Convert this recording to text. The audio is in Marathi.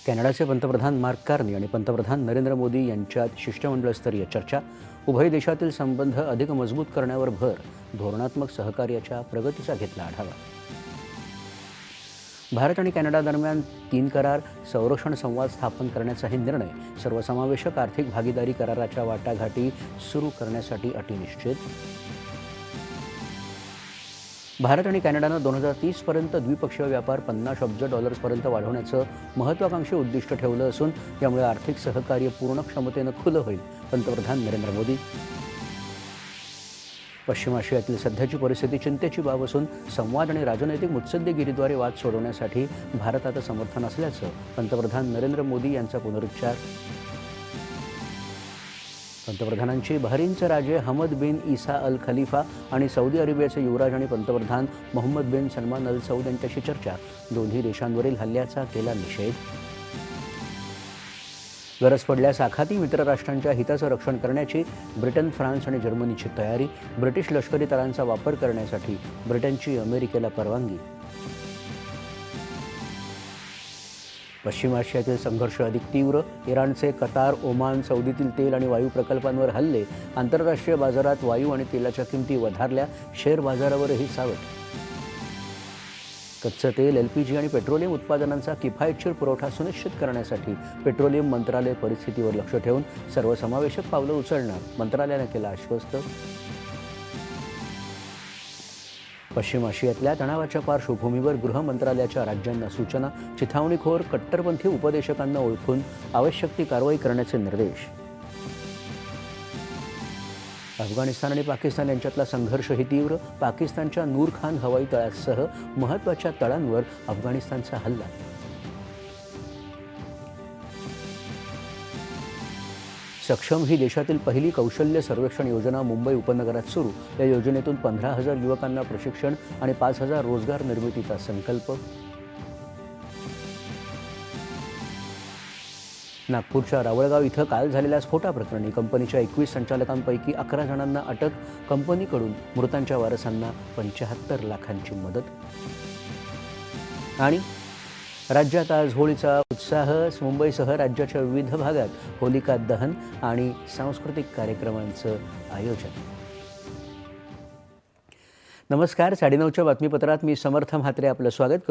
कॅनडाचे पंतप्रधान मार्क कार्नी आणि पंतप्रधान नरेंद्र मोदी यांच्यात शिष्टमंडळस्तरीय चर्चा. उभय देशातील संबंध अधिक मजबूत करण्यावर भर. धोरणात्मक सहकार्याच्या प्रगतीचा घेतला आढावा. भारत आणि कॅनडा दरम्यान 3 करार. संरक्षण संवाद स्थापन करण्याचाही निर्णय. सर्वसमावेशक आर्थिक भागीदारी कराराच्या वाटाघाटी सुरू करण्यासाठी अटी निश्चित. भारत आणि कॅनडानं 2030 पर्यंत द्विपक्षीय व्यापार $50 अब्ज पर्यंत वाढवण्याचं महत्त्वाकांक्षी उद्दिष्ट ठेवलं असून यामुळे आर्थिक सहकार्य पूर्ण क्षमतेनं खुलं होईल. पंतप्रधान नरेंद्र मोदी. पश्चिम आशियातील सध्याची परिस्थिती चिंतेची बाब असून संवाद आणि राजनैतिक मुत्सद्देगिरीद्वारे वाद सोडवण्यासाठी भारताचं समर्थन असल्याचं पंतप्रधान नरेंद्र मोदी यांचा पुनरुच्चार. पंतप्रधानांची बहरीनचे राजे हमद बिन इसा अल खलिफा आणि सौदी अरेबियाचे युवराज आणि पंतप्रधान मोहम्मद बिन सलमान अल सौद यांच्याशी चर्चा. दोन्ही देशांवरील हल्ल्याचा केला निषेध. गरज पडल्यास आखाती मित्र राष्ट्रांच्या हिताचं रक्षण करण्याची ब्रिटन, फ्रान्स आणि जर्मनीची तयारी. ब्रिटिश लष्करी तळांचा वापर करण्यासाठी ब्रिटनची अमेरिकेला परवानगी. पश्चिम आशियातील संघर्ष अधिक तीव्र. इराणचे कतार, ओमान, सौदीतील तेल आणि वायू प्रकल्पांवर हल्ले. आंतरराष्ट्रीय बाजारात वायू आणि तेलाच्या किमती वधारल्या. शेअर बाजारावरही सावट. कच्चं तेल, LPG आणि पेट्रोलियम उत्पादनांचा किफायतशीर पुरवठा सुनिश्चित करण्यासाठी पेट्रोलियम मंत्रालय परिस्थितीवर लक्ष ठेवून सर्वसमावेशक पावलं उचलणार. मंत्रालयानं केलं आश्वस्त. पश्चिम आशियातल्या तणावाच्या पार्श्वभूमीवर गृह मंत्रालयाच्या राज्यांना सूचना. चिथावणीखोर कट्टरपंथी उपदेशकांना ओळखून आवश्यक ती कारवाई करण्याचे निर्देश. अफगाणिस्तान आणि पाकिस्तान यांच्यातला संघर्षही तीव्र. पाकिस्तानच्या नूर खान हवाई तळासह महत्त्वाच्या तळांवर अफगाणिस्तानचा हल्ला. सक्षम ही देशातील पहिली कौशल्य सर्वेक्षण योजना मुंबई उपनगरात सुरू. या योजनेतून 15,000 युवकांना प्रशिक्षण आणि 5,000 रोजगार निर्मितीचा संकल्प. नागपूरच्या रावळगाव इथं काल झालेल्या स्फोटाप्रकरणी कंपनीच्या 21 संचालकांपैकी 11 जणांना अटक. कंपनीकडून मृतांच्या वारसांना 75 लाखांची मदत. आणि राज्यात आज होळीचा उत्साह. मुंबईसह राज्याच्या विविध भागात होलिका दहन आणि सांस्कृतिक कार्यक्रमांचं आयोजन. नमस्कार. 9:30च्या बातमीपत्रात मी समर्थ म्हात्रे आपलं स्वागत करतो.